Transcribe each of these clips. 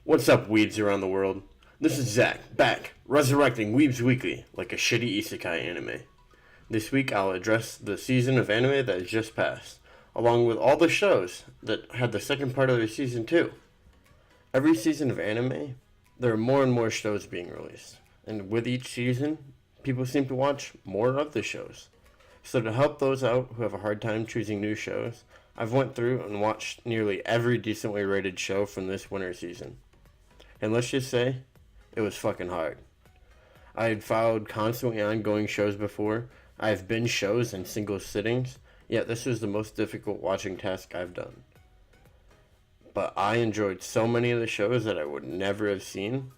What's up, Weebs around the world? This is Zach, back, resurrecting Weebs Weekly like a shitty isekai anime. This week I'll address the season of anime that has just passed, along with all the shows that had the second part of their season too. Every season of anime, there are more and more shows being released, and with each season, people seem to watch more of the shows. So to help those out who have a hard time choosing new shows, I've went through and watched nearly every decently rated show from this winter season. And let's just say, it was fucking hard. I had followed constantly ongoing shows before. I've binged shows in single sittings, yet this was the most difficult watching task I've done. But I enjoyed so many of the shows that I would never have seen.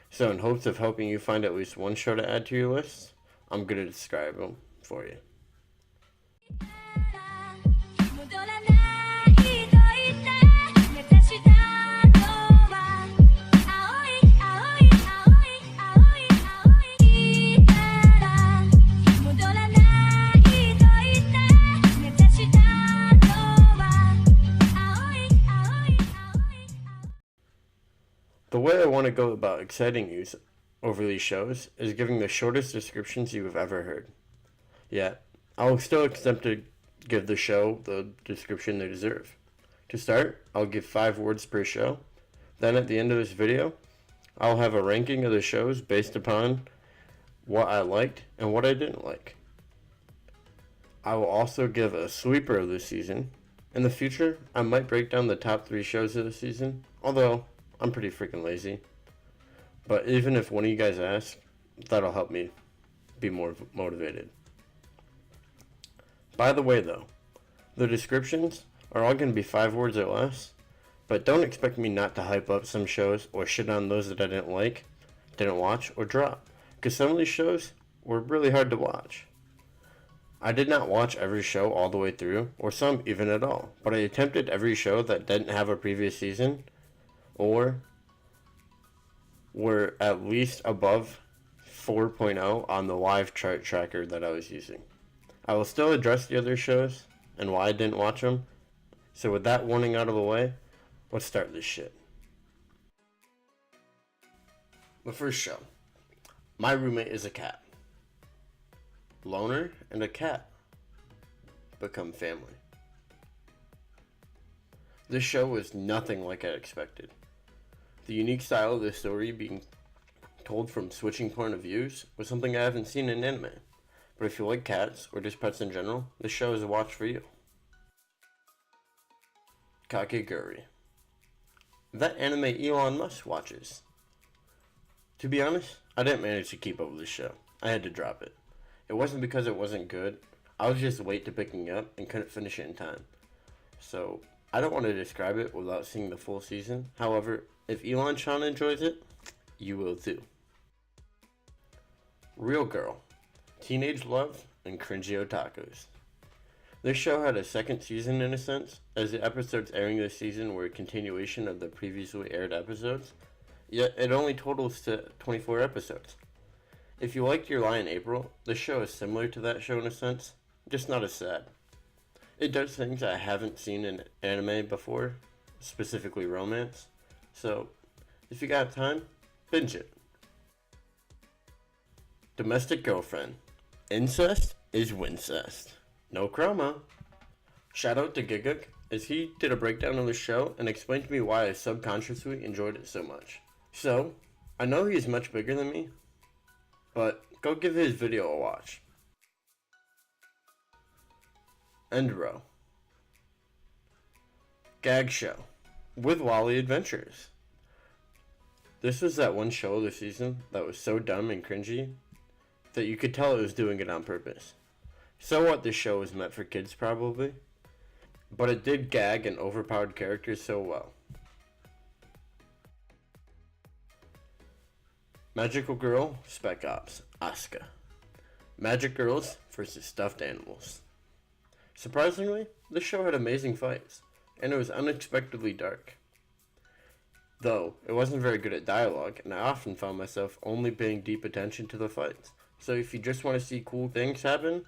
So in hopes of helping you find at least one show to add to your list, I'm going to describe them for you. The way I want to go about exciting you over these shows is giving the shortest descriptions you have ever heard. Yet, I will still attempt to give the show the description they deserve. To start, I'll give 5 words per show. Then at the end of this video, I'll have a ranking of the shows based upon what I liked and what I didn't like. I will also give a sweeper of the season. In the future, I might break down the top 3 shows of the season, although I'm pretty freaking lazy. But even if one of you guys ask, that'll help me be more motivated. By the way though, the descriptions are all going to be 5 words or less, but don't expect me not to hype up some shows or shit on those that I didn't like, didn't watch, or drop, because some of these shows were really hard to watch. I did not watch every show all the way through, or some even at all, but I attempted every show that didn't have a previous season, or were at least above 4.0 on the live chart tracker that I was using. I will still address the other shows and why I didn't watch them. So with that warning out of the way, let's start this shit. The first show. My roommate is a cat. Loner and a cat become family. This show was nothing like I expected. The unique style of the story being told from switching point of views was something I haven't seen in anime. But if you like cats, or just pets in general, this show is a watch for you. Kakegurui. That anime Elon Musk watches. To be honest, I didn't manage to keep up with this show. I had to drop it. It wasn't because it wasn't good. I was just late to picking up and couldn't finish it in time. So, I don't want to describe it without seeing the full season. However, if Elon-chan enjoys it, you will too. Real Girl. Teenage love and cringy otakus. This show had a second season in a sense, as the episodes airing this season were a continuation of the previously aired episodes, yet it only totals to 24 episodes. If you liked Your Lie in April, this show is similar to that show in a sense, just not as sad. It does things I haven't seen in anime before, specifically romance, so if you got time, binge it. Domestic Girlfriend. Incest is wincest. No chroma. Shout out to Giguk, as he did a breakdown of the show and explained to me why I subconsciously enjoyed it so much. So, I know he is much bigger than me, but go give his video a watch. End row. Gag show. With Wally Adventures. This was that one show of the season that was so dumb and cringy that you could tell it was doing it on purpose. So what, this show was meant for kids probably, but it did gag and overpowered characters so well. Magical Girl Spec Ops Asuka. Magic Girls versus Stuffed Animals. Surprisingly, this show had amazing fights, and it was unexpectedly dark. Though, it wasn't very good at dialogue, and I often found myself only paying deep attention to the fights. So if you just want to see cool things happen,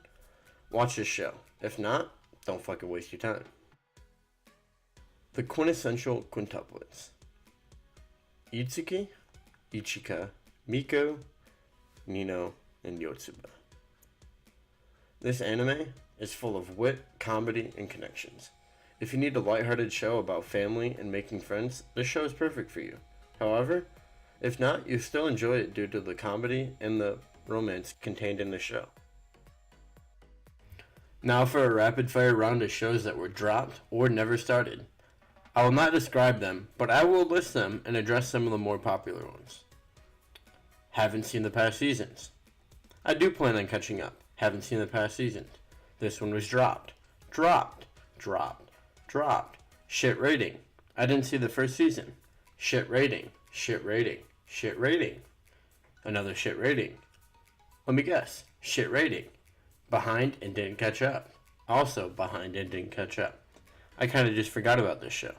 watch this show. If not, don't fucking waste your time. The quintessential quintuplets. Itsuki, Ichika, Miko, Nino, and Yotsuba. This anime is full of wit, comedy, and connections. If you need a lighthearted show about family and making friends, this show is perfect for you. However, if not, you still enjoy it due to the comedy and the romance contained in the show. Now for a rapid fire round of shows that were dropped or never started. I will not describe them, but I will list them and address some of the more popular ones. Haven't seen the past seasons. I do plan on catching up. Haven't seen the past seasons. This one was dropped. Dropped. Shit rating. I didn't see the first season. Shit rating. Another shit rating. Let me guess. Shit rating. Behind and didn't catch up. Also behind and didn't catch up. I kind of just forgot about this show.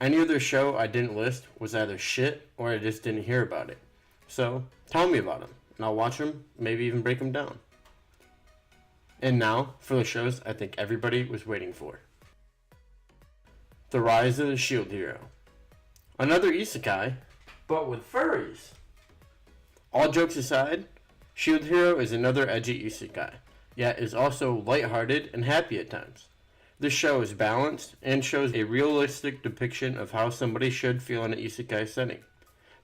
Any other show I didn't list was either shit or I just didn't hear about it. So, tell me about them, and I'll watch them, maybe even break them down. And now, for the shows I think everybody was waiting for. The Rise of the Shield Hero. Another isekai, but with furries. All jokes aside, Shield Hero is another edgy isekai, yet is also lighthearted and happy at times. This show is balanced and shows a realistic depiction of how somebody should feel in an isekai setting.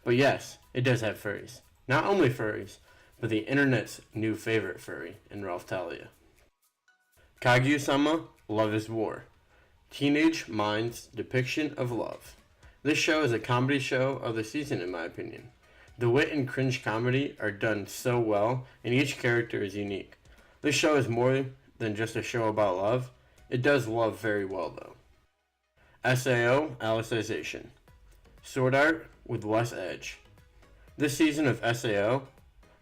But yes, it does have furries. Not only furries, but the internet's new favorite furry in Ralph Talia. Kaguya-sama, Love is War. Teenage Mind's depiction of love. This show is a comedy show of the season in my opinion. The wit and cringe comedy are done so well, and each character is unique. This show is more than just a show about love. It does love very well though. SAO, Alicization. Sword art with less edge. This season of SAO,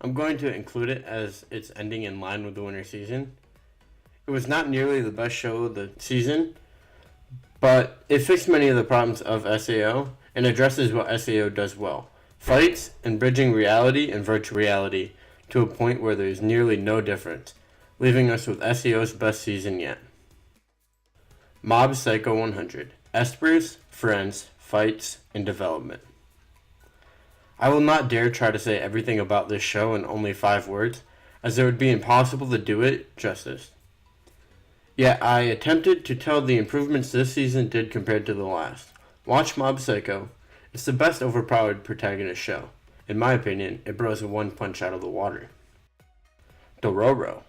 I'm going to include it as it's ending in line with the winter season. It was not nearly the best show of the season, but it fixed many of the problems of SAO and addresses what SAO does well. Fights and bridging reality and virtual reality to a point where there is nearly no difference, leaving us with SAO's best season yet. Mob Psycho 100. Espers, Friends, Fights, and Development. I will not dare try to say everything about this show in only 5 words, as it would be impossible to do it justice. Yet I attempted to tell the improvements this season did compared to the last. Watch Mob Psycho. It's the best overpowered protagonist show. In my opinion, it blows a one punch out of the water. Dororo.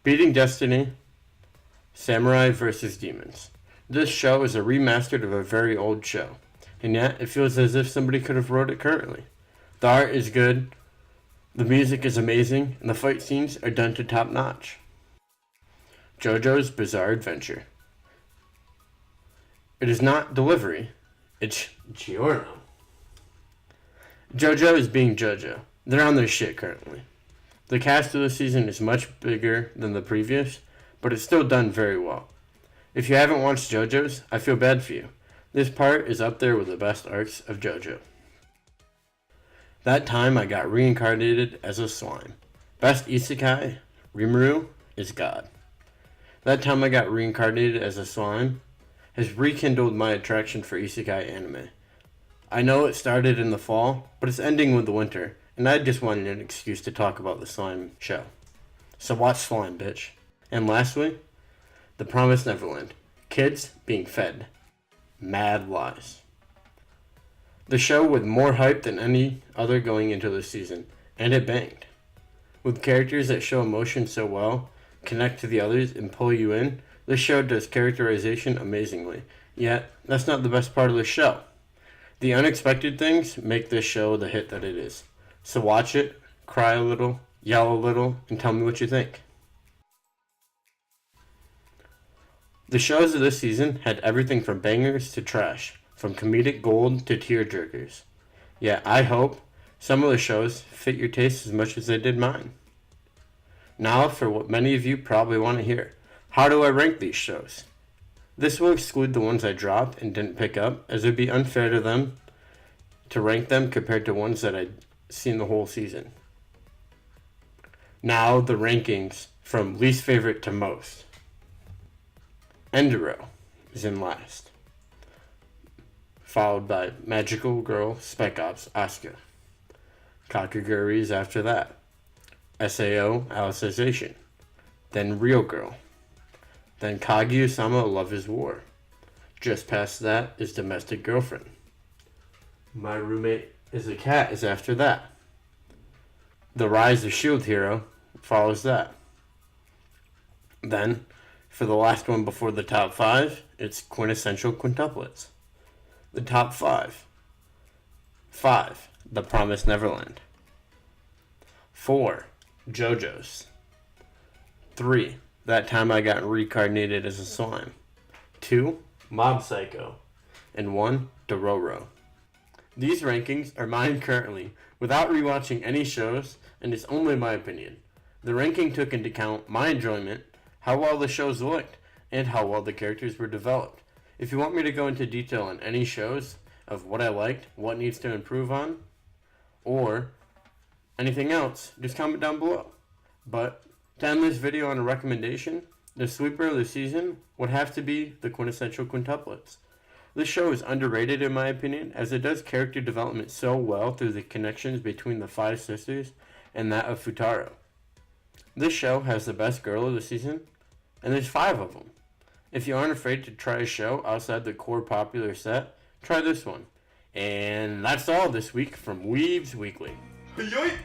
Beating Destiny. Samurai vs. Demons. This show is a remastered of a very old show, and yet it feels as if somebody could have wrote it currently. The art is good, the music is amazing, and the fight scenes are done to top notch. JoJo's Bizarre Adventure. It is not delivery, it's Giorno. JoJo is being JoJo. They're on their shit currently. The cast of the season is much bigger than the previous, but it's still done very well. If you haven't watched JoJo's, I feel bad for you. This part is up there with the best arcs of JoJo. That time I got reincarnated as a slime. Best isekai, Rimuru is God. That time I got reincarnated as a slime has rekindled my attraction for isekai anime. I know it started in the fall, but it's ending with the winter, and I just wanted an excuse to talk about the slime show. So watch Slime, bitch. And lastly, The Promised Neverland. Kids being fed mad lies. The show with more hype than any other going into the season, and it banged. With characters that show emotion so well, connect to the others, and pull you in, this show does characterization amazingly. Yet, that's not the best part of the show. The unexpected things make this show the hit that it is. So watch it, cry a little, yell a little, and tell me what you think. The shows of this season had everything from bangers to trash, from comedic gold to tearjerkers. Yet I hope some of the shows fit your taste as much as they did mine. Now for what many of you probably want to hear. How do I rank these shows? This will exclude the ones I dropped and didn't pick up, as it would be unfair to them to rank them compared to ones that I'd seen the whole season. Now the rankings from least favorite to most. Enduro is in last. followed by Magical Girl Spec Ops Asuka. Kakaguri is after that. SAO Alicization. Then Real Girl. Then Kaguya-sama Love is War. Just past that is Domestic Girlfriend. My Roommate is a Cat is after that. The Rise of Shield Hero follows that. Then, for the last one before the top 5, it's Quintessential Quintuplets. The top 5. 5. The Promised Neverland. 4. JoJo's. 3. That Time I Got Reincarnated as a Slime. 2. Mob Psycho. And 1. Dororo. These rankings are mine currently, without rewatching any shows, and it's only my opinion. The ranking took into account my enjoyment, how well the shows looked, and how well the characters were developed. If you want me to go into detail on any shows of what I liked, what needs to improve on, or anything else, just comment down below. But to end this video on a recommendation, the sweeper of the season would have to be the Quintessential Quintuplets. This show is underrated in my opinion, as it does character development so well through the connections between the 5 sisters and that of Futaro. This show has the best girl of the season, and there's 5 of them. If you aren't afraid to try a show outside the core popular set, try this one. And that's all this week from Weebs Weekly. Yoink!